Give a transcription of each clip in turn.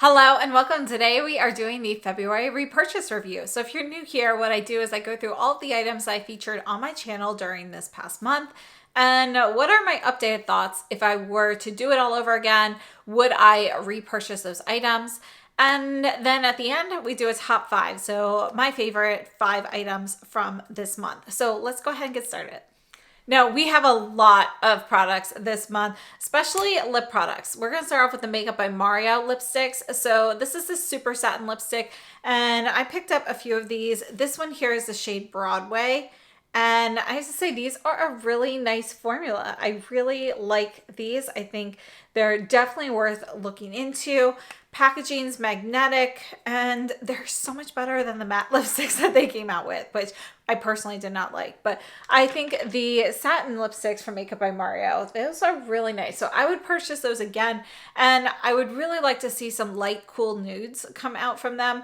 Hello and welcome. Today we are doing the February repurchase review. So if you're new here, what I do is I go through all of the items I featured on my channel during this past month and what are my updated thoughts. If I were to do it all over again, would I repurchase those items? And then at the end, we do a top 5. So my favorite 5 items from this month. So let's go ahead and get started. Now, we have a lot of products this month, especially lip products. We're going to start off with the Makeup by Mario lipsticks. So this is the Super Satin lipstick, and I picked up a few of these. This one here is the shade Broadway, and I have to say these are a really nice formula. I really like these. I think they're definitely worth looking into. Packaging's magnetic, and they're so much better than the matte lipsticks that they came out with, which I personally did not like. But I think the satin lipsticks from Makeup by Mario, those are really nice. So I would purchase those again, and I would really like to see some light, cool nudes come out from them.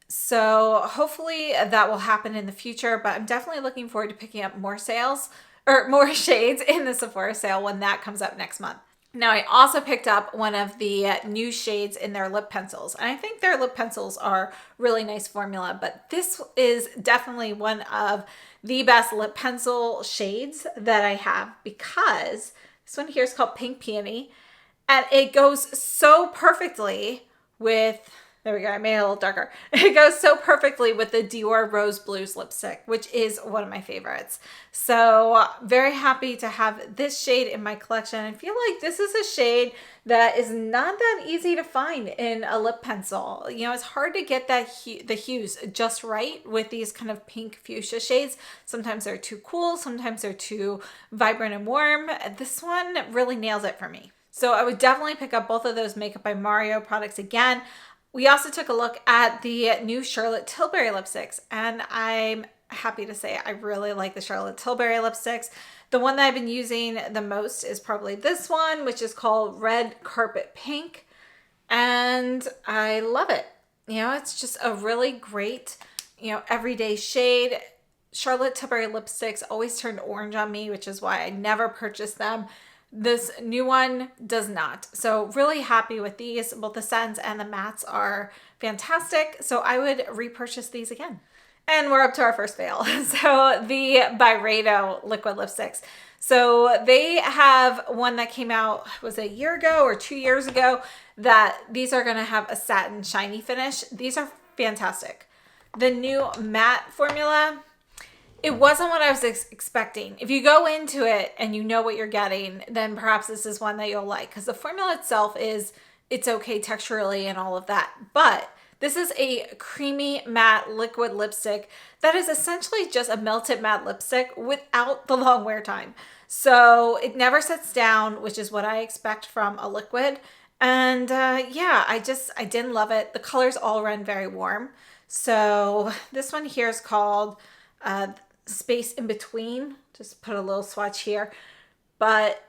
So hopefully that will happen in the future, but I'm definitely looking forward to picking up more sales or more shades in the Sephora sale when that comes up next month. Now, I also picked up one of the new shades in their lip pencils. And I think their lip pencils are really nice formula, but this is definitely one of the best lip pencil shades that I have because this one here is called Pink Peony. And it goes so perfectly with... There we go. I made it a little darker. It goes so perfectly with the Dior Rose Blues lipstick, which is one of my favorites. So very happy to have this shade in my collection. I feel like this is a shade that is not that easy to find in a lip pencil. You know, it's hard to get that the hues just right with these kind of pink fuchsia shades. Sometimes they're too cool. Sometimes they're too vibrant and warm. This one really nails it for me. So I would definitely pick up both of those Makeup by Mario products again. We also took a look at the new Charlotte Tilbury lipsticks, and I'm happy to say I really like the Charlotte Tilbury lipsticks. The one that I've been using the most is probably this one, which is called Red Carpet Pink, and I love it. You know, it's just a really great, everyday shade. Charlotte Tilbury lipsticks always turned orange on me, which is why I never purchased them. This new one does not. So really happy with these. Both the satins and the mattes are fantastic. So I would repurchase these again. And we're up to our first fail. So the Byredo liquid lipsticks. So they have one that came out, was it a year ago or 2 years ago, that these are going to have a satin shiny finish. These are fantastic. The new matte formula, it wasn't what I was expecting. If you go into it and you know what you're getting, then perhaps this is one that you'll like because the formula itself it's okay texturally and all of that. But this is a creamy matte liquid lipstick that is essentially just a melted matte lipstick without the long wear time. So it never sets down, which is what I expect from a liquid. And yeah, I didn't love it. The colors all run very warm. So this one here is called... Space in Between. Just put a little swatch here. But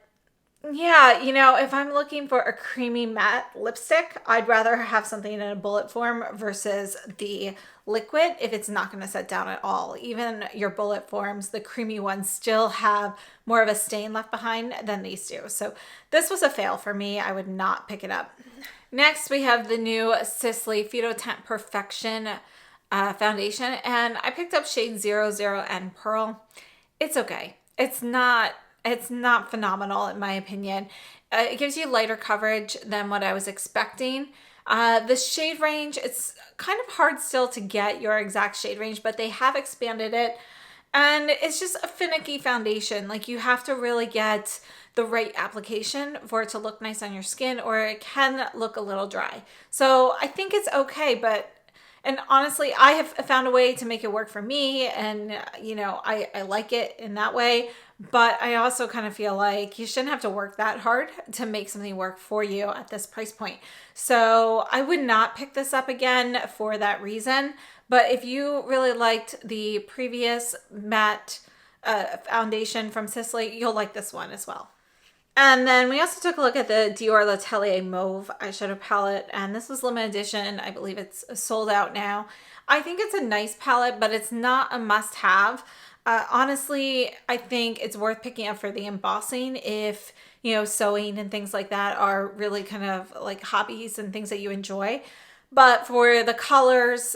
yeah, if I'm looking for a creamy matte lipstick, I'd rather have something in a bullet form versus the liquid if it's not going to set down at all. Even your bullet forms, the creamy ones still have more of a stain left behind than these do. So this was a fail for me. I would not pick it up. Next, we have the new Sisley Fude Tint Perfection foundation, and I picked up shade 00 and Pearl. It's okay. It's not phenomenal in my opinion. It gives you lighter coverage than what I was expecting. The shade range, it's kind of hard still to get your exact shade range, but they have expanded it, and it's just a finicky foundation. Like, you have to really get the right application for it to look nice on your skin, or it can look a little dry. So I think it's okay, and honestly, I have found a way to make it work for me, and I like it in that way, but I also kind of feel like you shouldn't have to work that hard to make something work for you at this price point. So I would not pick this up again for that reason, but if you really liked the previous matte foundation from Sisley, you'll like this one as well. And then we also took a look at the Dior L'Atelier Mauve eyeshadow palette, and this was limited edition. I believe it's sold out now. I think it's a nice palette, but it's not a must-have. Honestly, I think it's worth picking up for the embossing if, sewing and things like that are really kind of like hobbies and things that you enjoy. But for the colors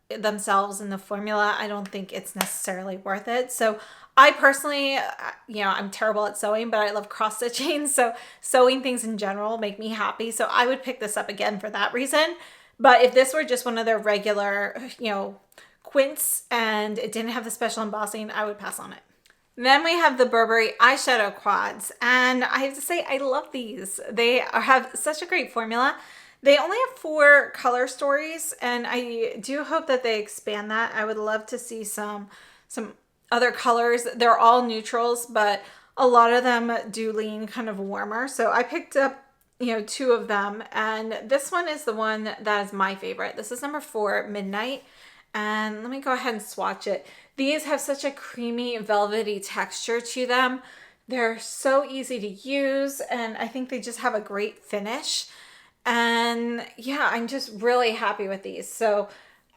themselves and the formula, I don't think it's necessarily worth it. So I personally, I'm terrible at sewing, but I love cross stitching. So sewing things in general make me happy. So I would pick this up again for that reason. But if this were just one of their regular, quints and it didn't have the special embossing, I would pass on it. Then we have the Burberry eyeshadow quads, and I have to say I love these. They have such a great formula. They only have 4 color stories, and I do hope that they expand that. I would love to see some other colors. They're all neutrals, but a lot of them do lean kind of warmer. So I picked up 2 of them, and this one is the one that is my favorite. This is number 4, Midnight. And let me go ahead and swatch it. These have such a creamy, velvety texture to them. They're so easy to use, and I think they just have a great finish. And yeah, I'm just really happy with these. So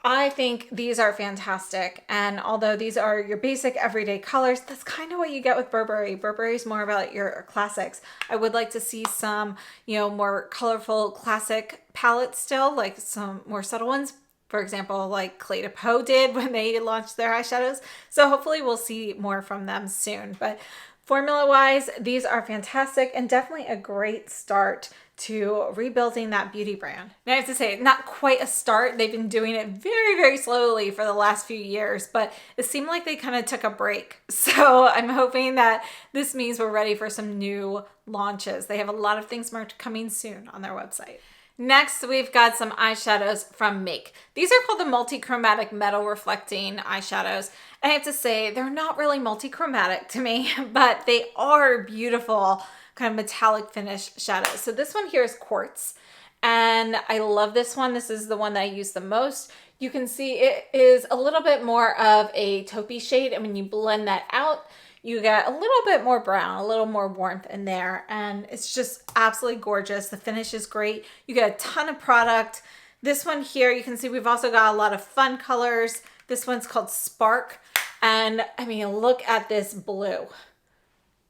I think these are fantastic. And although these are your basic everyday colors, that's kind of what you get with Burberry. Burberry is more about your classics. I would like to see some, more colorful classic palettes still, like some more subtle ones. For example, like Cle de Peau did when they launched their eyeshadows. So hopefully we'll see more from them soon. But formula-wise, these are fantastic and definitely a great start to rebuilding that beauty brand. And I have to say, not quite a start. They've been doing it very, very slowly for the last few years, but it seemed like they kind of took a break. So I'm hoping that this means we're ready for some new launches. They have a lot of things coming soon on their website. Next, we've got some eyeshadows from Make. These are called the multi-chromatic metal reflecting eyeshadows. And I have to say, they're not really multi-chromatic to me, but they are beautiful kind of metallic finish shadows. So this one here is Quartz, and I love this one. This is the one that I use the most. You can see it is a little bit more of a taupey shade, and when you blend that out, you get a little bit more brown, a little more warmth in there, and it's just absolutely gorgeous. The finish is great. You get a ton of product. This one here, you can see we've also got a lot of fun colors. This one's called Spark, and I mean, look at this blue.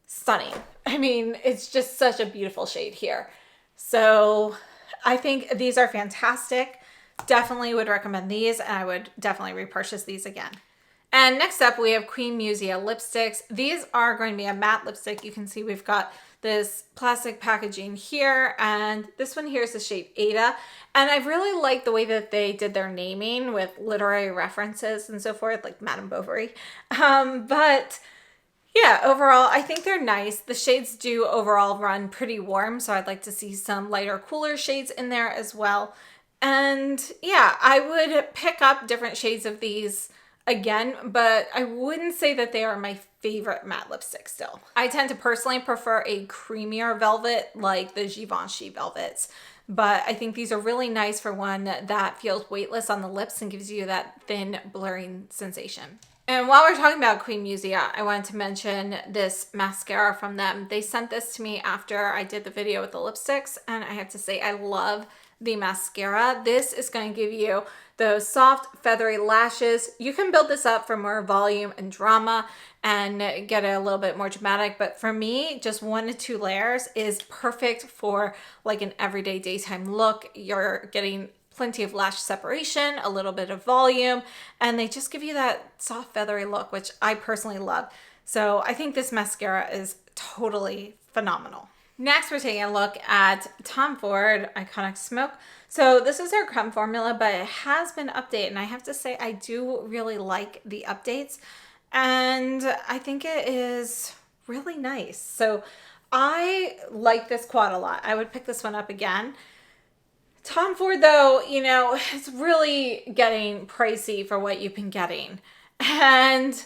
Stunning. I mean, it's just such a beautiful shade here. So I think these are fantastic. Definitely would recommend these, and I would definitely repurchase these again. And next up, we have Queen Musia lipsticks. These are going to be a matte lipstick. You can see we've got this plastic packaging here, and this one here is the shade Ada. And I really like the way that they did their naming with literary references and so forth, like Madame Bovary. But yeah, overall, I think they're nice. The shades do overall run pretty warm, so I'd like to see some lighter, cooler shades in there as well. And yeah, I would pick up different shades of these again, but I wouldn't say that they are my favorite matte lipstick still. I tend to personally prefer a creamier velvet like the Givenchy velvets, but I think these are really nice for one that feels weightless on the lips and gives you that thin blurring sensation. And while we're talking about Queen Musia, I wanted to mention this mascara from them. They sent this to me after I did the video with the lipsticks, and I have to say I love the mascara. This is going to give you those soft, feathery lashes. You can build this up for more volume and drama and get it a little bit more dramatic. But for me, just 1 to 2 layers is perfect for like an everyday daytime look. You're getting plenty of lash separation, a little bit of volume, and they just give you that soft, feathery look, which I personally love. So I think this mascara is totally phenomenal. Next, we're taking a look at Tom Ford Iconic Smoke. So this is their creme formula, but it has been updated, and I have to say I do really like the updates, and I think it is really nice. So I like this quad a lot. I would pick this one up again. Tom Ford, though, it's really getting pricey for what you've been getting. And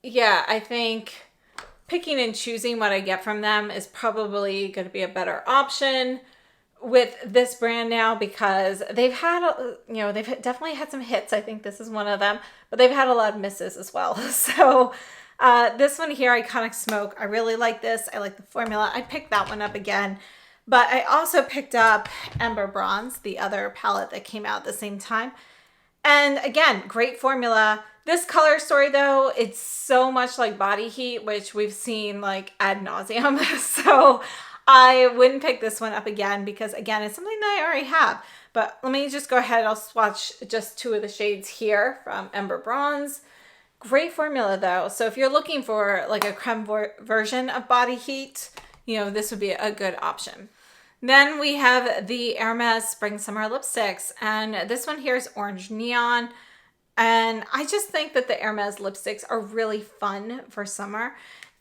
yeah, I think picking and choosing what I get from them is probably going to be a better option with this brand now, because they've had, they've definitely had some hits. I think this is one of them, but they've had a lot of misses as well. So this one here, Iconic Smoke, I really like this. I like the formula. I picked that one up again. But I also picked up Ember Bronze, the other palette that came out at the same time. And again, great formula. This color story though, it's so much like Body Heat, which we've seen like ad nauseum. So I wouldn't pick this one up again because again, it's something that I already have. But let me just go ahead. I'll swatch just 2 of the shades here from Ember Bronze. Great formula though. So if you're looking for like a creme version of Body Heat, you know, this would be a good option. Then we have the Hermes Spring Summer Lipsticks, and this one here is Orange Neon. And I just think that the Hermes lipsticks are really fun for summer.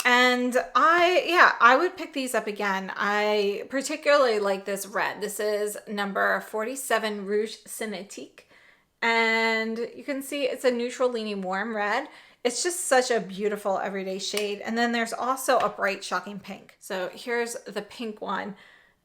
And I would pick these up again. I particularly like this red. This is number 47 Rouge Cinétique. And you can see it's a neutral leaning warm red. It's just such a beautiful everyday shade. And then there's also a bright shocking pink. So here's the pink one.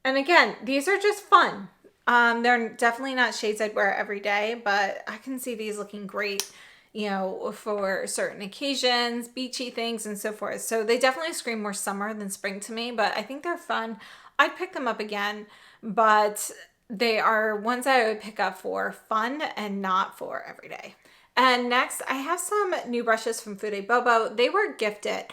And again, these are just fun. They're definitely not shades I'd wear every day, but I can see these looking great, you know, for certain occasions, beachy things and so forth. So they definitely scream more summer than spring to me, but I think they're fun. I'd pick them up again, but they are ones I would pick up for fun and not for every day. And next, I have some new brushes from Fude Bobo. They were gifted.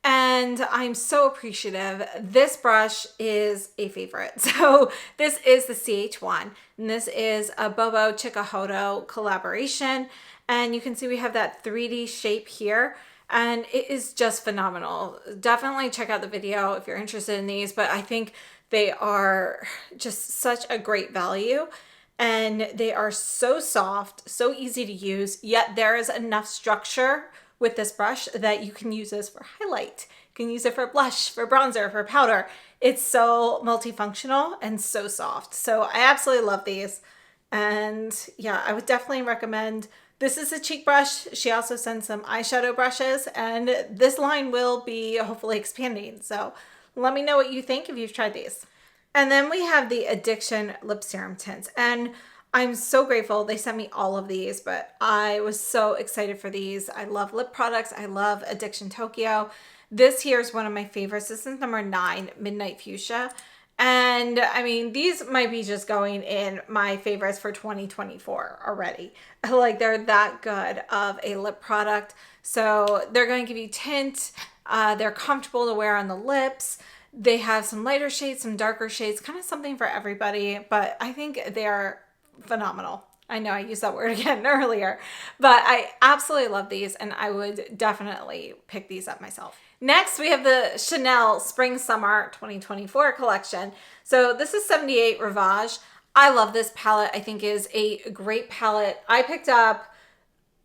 And I'm so appreciative. This brush is a favorite. So this is the CH1, and this is a Bobo Chikuhodo collaboration. And you can see we have that 3D shape here, and it is just phenomenal. Definitely check out the video if you're interested in these, but I think they are just such a great value. And they are so soft, so easy to use, yet there is enough structure with this brush that you can use this for highlight. You can use it for blush, for bronzer, for powder. It's so multifunctional and so soft. So I absolutely love these. And yeah, I would definitely recommend. This is a cheek brush. She also sends some eyeshadow brushes, and this line will be hopefully expanding. So let me know what you think if you've tried these. And then we have the Addiction Lip Serum Tints. And I'm so grateful they sent me all of these, but I was so excited for these. I love lip products. I love Addiction Tokyo. This here is one of my favorites. This is number 9, Midnight Fuchsia. And I mean, these might be just going in my favorites for 2024 already. Like, they're that good of a lip product. So they're going to give you tint. They're comfortable to wear on the lips. They have some lighter shades, some darker shades, kind of something for everybody. But I think they are phenomenal. I know I used that word again earlier, but I absolutely love these, and I would definitely pick these up myself. Next, we have the Chanel Spring Summer 2024 collection. So this is 78 Rivage. I love this palette. I think is a great palette. I picked up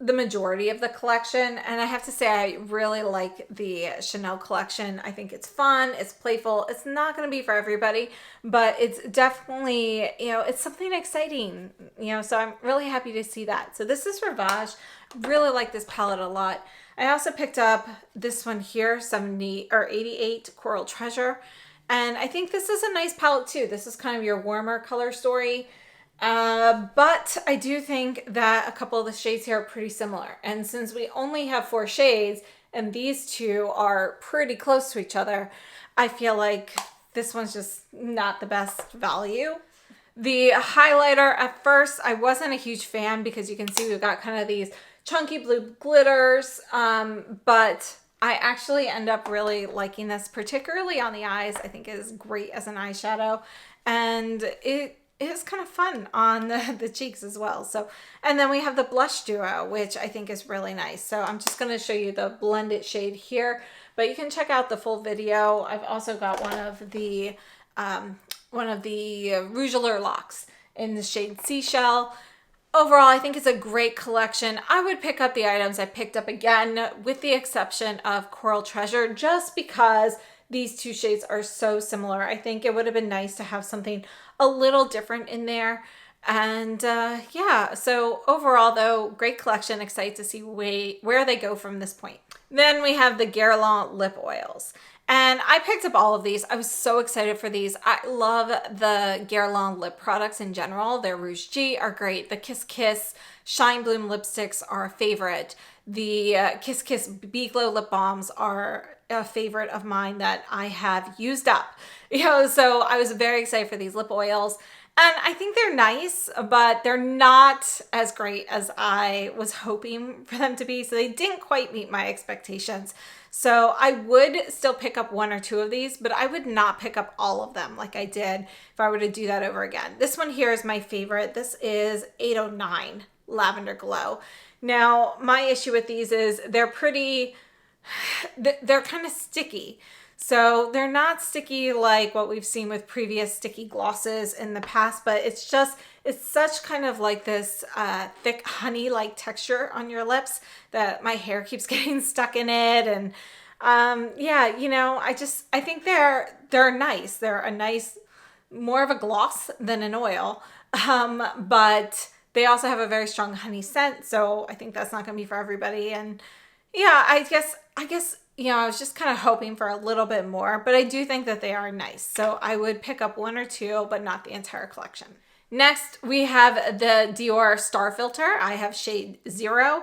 the majority of the collection, and I have to say I really like the Chanel collection. I think it's fun, it's playful. It's not going to be for everybody, but it's definitely, you know, it's something exciting, you know, so I'm really happy to see that. So this is Rivage. Really like this palette a lot. I also picked up this one here, 88 Coral Treasure, and I think this is a nice palette too. This is kind of your warmer color story. But I do think that a couple of the shades here are pretty similar. And since we only have 4 shades and these two are pretty close to each other, I feel like this one's just not the best value. The highlighter, at first, I wasn't a huge fan because you can see we've got kind of these chunky blue glitters, but I actually end up really liking this, particularly on the eyes. I think it is great as an eyeshadow, and it is kind of fun on the cheeks as well. So, and then we have the blush duo, which I think is really nice. So I'm just going to show you the blended shade here, but you can check out the full video. I've also got one of the Rouge Allure Locks in the shade Seashell. Overall, I think it's a great collection. I would pick up the items I picked up again, with the exception of Coral Treasure, just because these two shades are so similar. I think it would have been nice to have something a little different in there. And yeah, so overall though, great collection. Excited to see where they go from this point. Then we have the Guerlain lip oils. And I picked up all of these. I was so excited for these. I love the Guerlain lip products in general. Their Rouge G are great. The Kiss Kiss Shine Bloom lipsticks are a favorite. The Kiss Kiss Be Glow lip balms are a favorite of mine that I have used up. You know, so I was very excited for these lip oils. And I think they're nice, but they're not as great as I was hoping for them to be. So they didn't quite meet my expectations. So I would still pick up one or two of these, but I would not pick up all of them like I did if I were to do that over again. This one here is my favorite. This is 809 Lavender Glow. Now, my issue with these is they're kind of sticky. So they're not sticky like what we've seen with previous sticky glosses in the past, but it's such kind of like this thick honey-like texture on your lips that my hair keeps getting stuck in it. And yeah, you know, I think they're nice. They're a nice, more of a gloss than an oil, but they also have a very strong honey scent. So I think that's not going to be for everybody. And yeah, I guess, you know, I was just kind of hoping for a little bit more, but I do think that they are nice. So I would pick up one or two, but not the entire collection. Next, we have the Dior Star Filter. I have shade 0.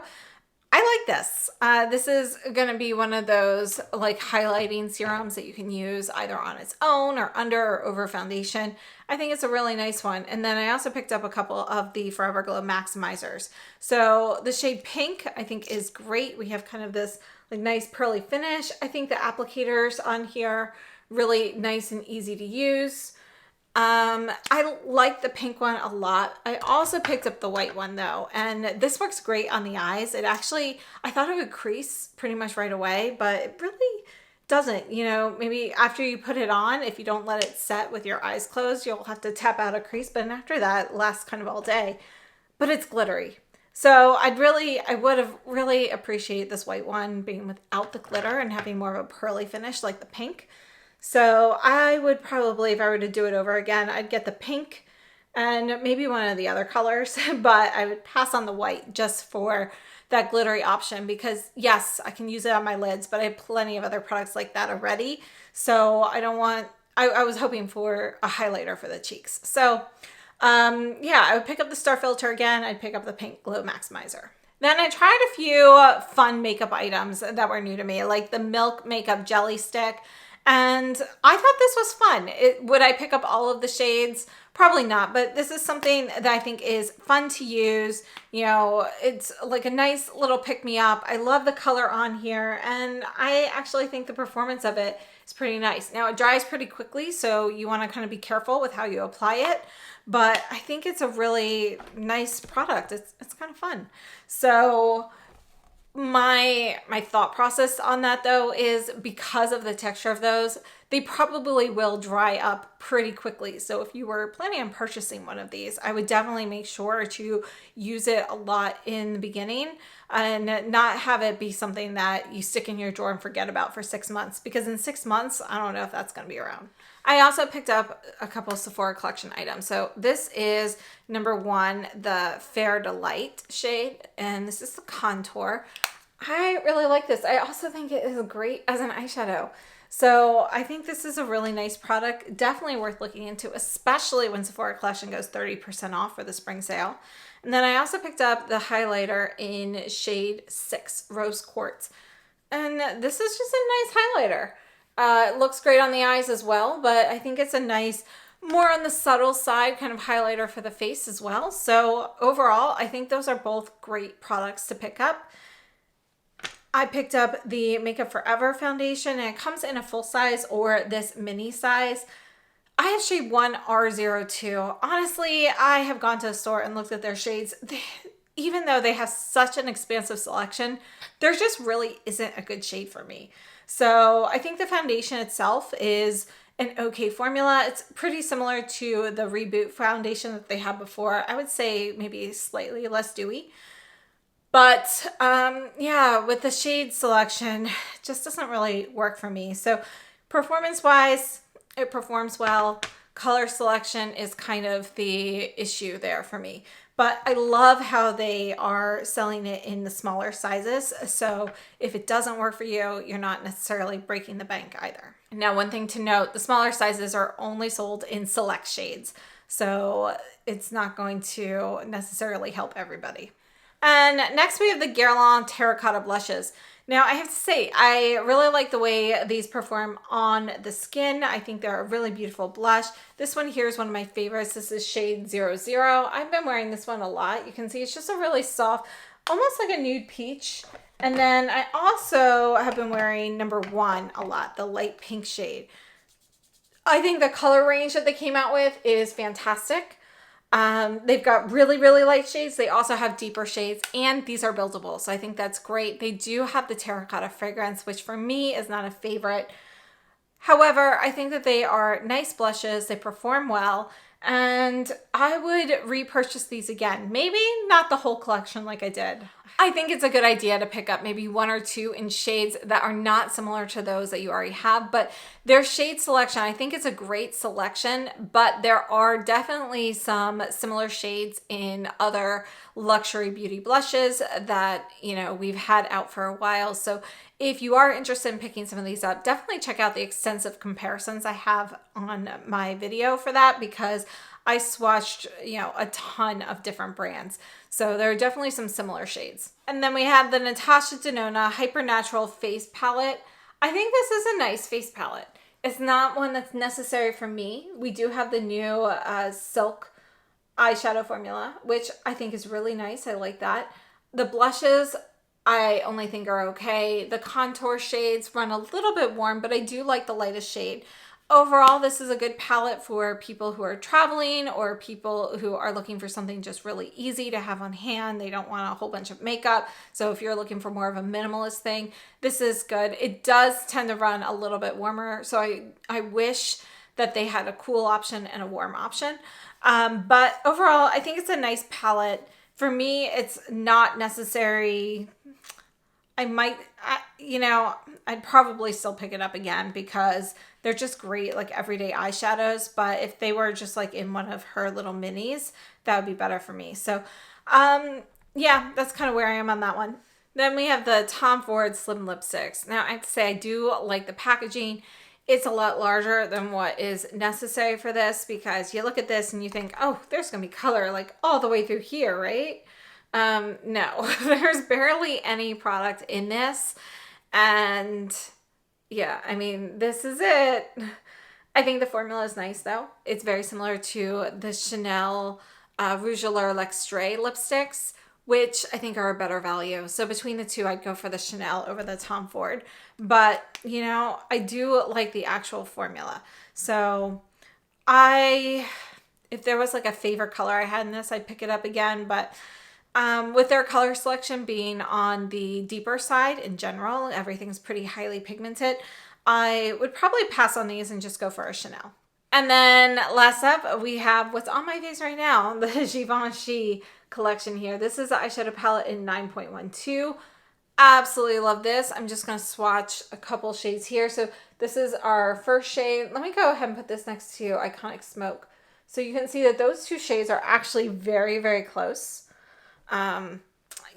I like this. This is going to be one of those like highlighting serums that you can use either on its own or under or over foundation. I think it's a really nice one. And then I also picked up a couple of the Forever Glow Maximizers. So the shade Pink I think is great. We have kind of this like nice pearly finish. I think the applicators on here really nice and easy to use. I like the pink one a lot. I also picked up the white one though, and this works great on the eyes. I thought it would crease pretty much right away, but it really doesn't. You know, maybe after you put it on, if you don't let it set with your eyes closed, you'll have to tap out a crease, but after that, it lasts kind of all day. But it's glittery. So I would have really appreciated this white one being without the glitter and having more of a pearly finish like the pink. So I would probably, if I were to do it over again, I'd get the pink and maybe one of the other colors, but I would pass on the white just for that glittery option because yes, I can use it on my lids, but I have plenty of other products like that already. So I was hoping for a highlighter for the cheeks. So yeah, I would pick up the Star Filter again. I'd pick up the Pink Glow Maximizer. Then I tried a few fun makeup items that were new to me, like the Milk Makeup Jelly Stick. And I thought this was fun. Would I pick up all of the shades? Probably not, but this is something that I think is fun to use. You know, it's like a nice little pick-me-up. I love the color on here, and I actually think the performance of it is pretty nice. Now, it dries pretty quickly, so you want to kind of be careful with how you apply it, but I think it's a really nice product. It's kind of fun. So my thought process on that though is because of the texture of those, they probably will dry up pretty quickly. So if you were planning on purchasing one of these, I would definitely make sure to use it a lot in the beginning and not have it be something that you stick in your drawer and forget about for 6 months, because in 6 months, I don't know if that's going to be around. I also picked up a couple of Sephora collection items. So this is number 1, the Fair Delight shade, and this is the contour. I really like this. I also think it is great as an eyeshadow. So I think this is a really nice product. Definitely worth looking into, especially when Sephora Collection goes 30% off for the spring sale. And then I also picked up the highlighter in shade 6, Rose Quartz. And this is just a nice highlighter. It looks great on the eyes as well, but I think it's a nice, more on the subtle side kind of highlighter for the face as well. So overall, I think those are both great products to pick up. I picked up the Makeup Forever foundation, and it comes in a full size or this mini size. I have shade 1 R02. Honestly, I have gone to a store and looked at their shades. Even though they have such an expansive selection, there just really isn't a good shade for me. So I think the foundation itself is an okay formula. It's pretty similar to the Reboot foundation that they had before. I would say maybe slightly less dewy. But yeah, with the shade selection, it just doesn't really work for me. So performance-wise, it performs well. Color selection is kind of the issue there for me. But I love how they are selling it in the smaller sizes. So if it doesn't work for you, you're not necessarily breaking the bank either. Now, one thing to note, the smaller sizes are only sold in select shades. So it's not going to necessarily help everybody. And next we have the Guerlain Terracotta Blushes. Now I have to say, I really like the way these perform on the skin. I think they're a really beautiful blush. This one here is one of my favorites. This is shade 00. I've been wearing this one a lot. You can see it's just a really soft, almost like a nude peach. And then I also have been wearing number 1 a lot, the light pink shade. I think the color range that they came out with is fantastic. They've got really, really light shades. They also have deeper shades, and these are buildable. So I think that's great. They do have the terracotta fragrance, which for me is not a favorite. However, I think that they are nice blushes. They perform well, and I would repurchase these again. Maybe not the whole collection like I did. I think it's a good idea to pick up maybe 1 or 2 in shades that are not similar to those that you already have, but their shade selection, I think it's a great selection, but there are definitely some similar shades in other luxury beauty blushes that, you know, we've had out for a while. So if you are interested in picking some of these up, definitely check out the extensive comparisons I have on my video for that, because I swatched, you know, a ton of different brands. So there are definitely some similar shades. And then we have the Natasha Denona Hyper Natural Face Palette. I think this is a nice face palette. It's not one that's necessary for me. We do have the new Silk eyeshadow formula, which I think is really nice. I like that. The blushes, I only think are okay. The contour shades run a little bit warm, but I do like the lightest shade. Overall, this is a good palette for people who are traveling or people who are looking for something just really easy to have on hand. They don't want a whole bunch of makeup. So if you're looking for more of a minimalist thing, this is good. It does tend to run a little bit warmer. So I wish that they had a cool option and a warm option. But overall, I think it's a nice palette. For me, it's not necessary. You know, I'd probably still pick it up again because they're just great, like everyday eyeshadows. But if they were just like in one of her little minis, that would be better for me. So, yeah, that's kind of where I am on that one. Then we have the Tom Ford Slim Lipsticks. Now, I have to say, I do like the packaging. It's a lot larger than what is necessary for this, because you look at this and you think, oh, there's going to be color like all the way through here, right? No, there's barely any product in this. And yeah, I mean, this is it. I think the formula is nice though. It's very similar to the Chanel Rouge à Lèvres L'Extrait lipsticks, which I think are a better value. So between the two, I'd go for the Chanel over the Tom Ford. But, you know, I do like the actual formula. So if there was like a favorite color I had in this, I'd pick it up again. But with their color selection being on the deeper side in general, everything's pretty highly pigmented, I would probably pass on these and just go for a Chanel. And then last up, we have what's on my face right now, the Givenchy collection here. This is the eyeshadow palette in 9.12. Absolutely love this. I'm just going to swatch a couple shades here. So this is our first shade. Let me go ahead and put this next to Iconic Smoke. So you can see that those two shades are actually very, very close.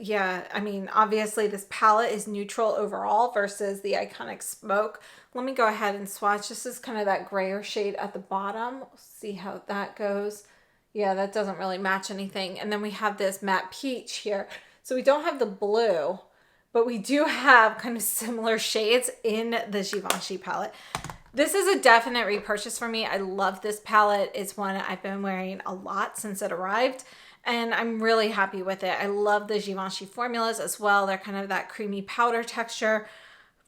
Yeah, I mean, obviously this palette is neutral overall versus the Iconic Smoke. Let me go ahead and swatch. This is kind of that grayer shade at the bottom. See how that goes. Yeah, that doesn't really match anything. And then we have this matte peach here. So we don't have the blue, but we do have kind of similar shades in the Givenchy palette. This is a definite repurchase for me. I love this palette. It's one I've been wearing a lot since it arrived, and I'm really happy with it. I love the Givenchy formulas as well. They're kind of that creamy powder texture.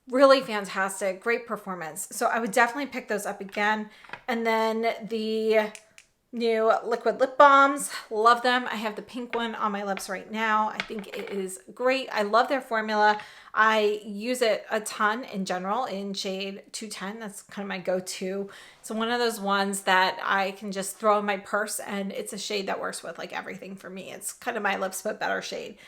Really fantastic, great performance. So I would definitely pick those up again. And then the new liquid lip balms, love them. I have the pink one on my lips right now. I think it is great. I love their formula. I use it a ton in general in shade 210. That's kind of my go-to. It's one of those ones that I can just throw in my purse, and it's a shade that works with like everything for me. It's kind of my lips but better shade.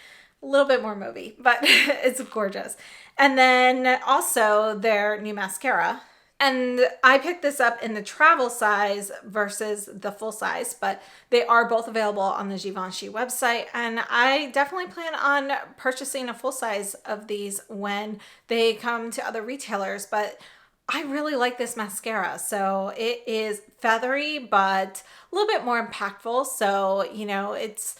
A little bit more mauvey, but it's gorgeous. And then also their new mascara. And I picked this up in the travel size versus the full size, but they are both available on the Givenchy website. And I definitely plan on purchasing a full size of these when they come to other retailers. But I really like this mascara. So it is feathery, but a little bit more impactful. So, you know, it's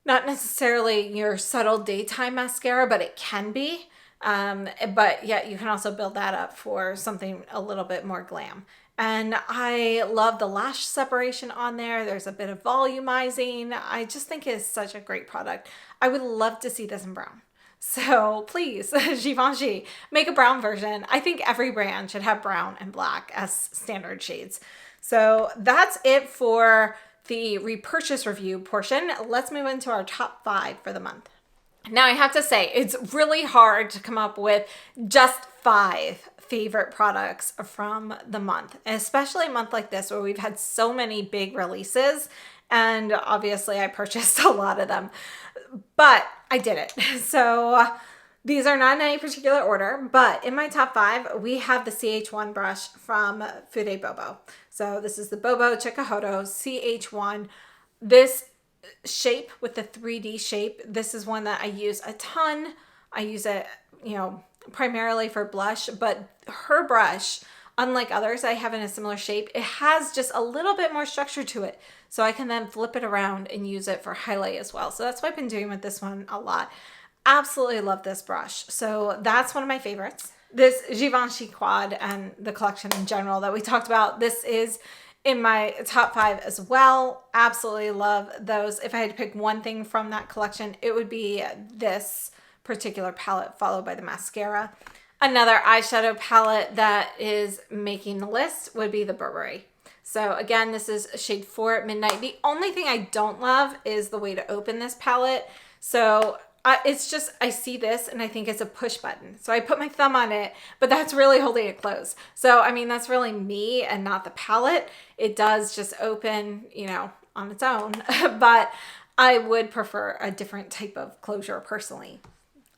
not necessarily your subtle daytime mascara, but it can be. But yeah, you can also build that up for something a little bit more glam. And I love the lash separation on there. There's a bit of volumizing. I just think it's such a great product. I would love to see this in brown. So please, Givenchy, make a brown version. I think every brand should have brown and black as standard shades. So that's it for the repurchase review portion. Let's move into our top 5 for the month. Now I have to say, it's really hard to come up with just 5 favorite products from the month, especially a month like this where we've had so many big releases, and obviously I purchased a lot of them, but I did it. So these are not in any particular order, but in my top 5, we have the CH1 brush from Fude Bobo. So this is the Bobo Chikuhodo CH1. This shape with the 3D shape, this is one that I use a ton. I use it, primarily for blush, but her brush, unlike others I have in a similar shape, it has just a little bit more structure to it. So I can then flip it around and use it for highlight as well. So that's what I've been doing with this one a lot. Absolutely love this brush. So that's one of my favorites. This Givenchy quad and the collection in general that we talked about, this is in my top 5 as well. Absolutely love those. If I had to pick one thing from that collection, it would be this particular palette followed by the mascara. Another eyeshadow palette that is making the list would be the Burberry. So again, this is shade 4 at Midnight. The only thing I don't love is the way to open this palette. So it's just, I see this and I think it's a push button. So I put my thumb on it, but that's really holding it closed. So, I mean, that's really me and not the palette. It does just open, on its own, but I would prefer a different type of closure personally.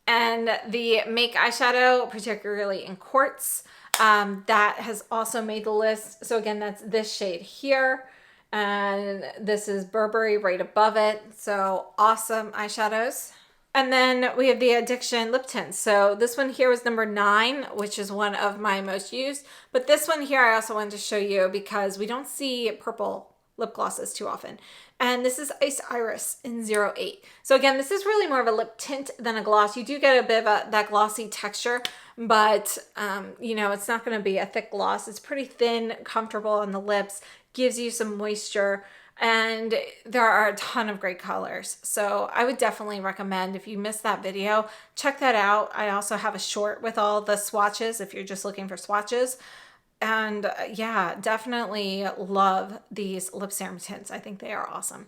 And the Make eyeshadow, particularly in quartz, that has also made the list. So again, that's this shade here. And this is Burberry right above it. So awesome eyeshadows. And then we have the Addiction lip tint. So this one here was number 9, which is one of my most used. But this one here I also wanted to show you because we don't see purple lip glosses too often. And this is Ice Iris in 08. So again, this is really more of a lip tint than a gloss. You do get a bit of that glossy texture, but it's not going to be a thick gloss. It's pretty thin, comfortable on the lips, gives you some moisture. And there are a ton of great colors. So I would definitely recommend, if you missed that video, check that out. I also have a short with all the swatches if you're just looking for swatches. And yeah, definitely love these lip serum tints. I think they are awesome.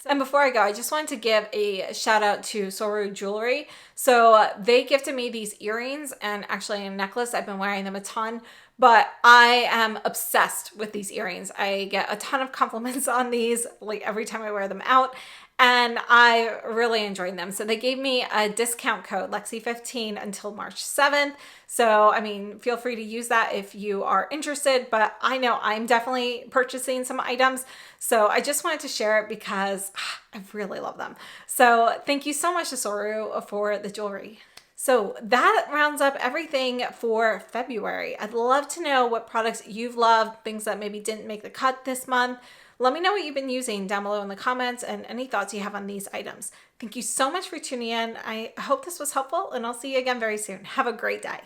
And before I go, I just wanted to give a shout out to Soru Jewelry. So they gifted me these earrings and actually a necklace. I've been wearing them a ton, but I am obsessed with these earrings. I get a ton of compliments on these, like every time I wear them out, and I really enjoyed them. So they gave me a discount code, Lexi15, until March 7th. So, I mean, feel free to use that if you are interested, but I know I'm definitely purchasing some items. So I just wanted to share it because I really love them. So thank you so much to Soru for the jewelry. So that rounds up everything for February. I'd love to know what products you've loved, things that maybe didn't make the cut this month. Let me know what you've been using down below in the comments and any thoughts you have on these items. Thank you so much for tuning in. I hope this was helpful, and I'll see you again very soon. Have a great day.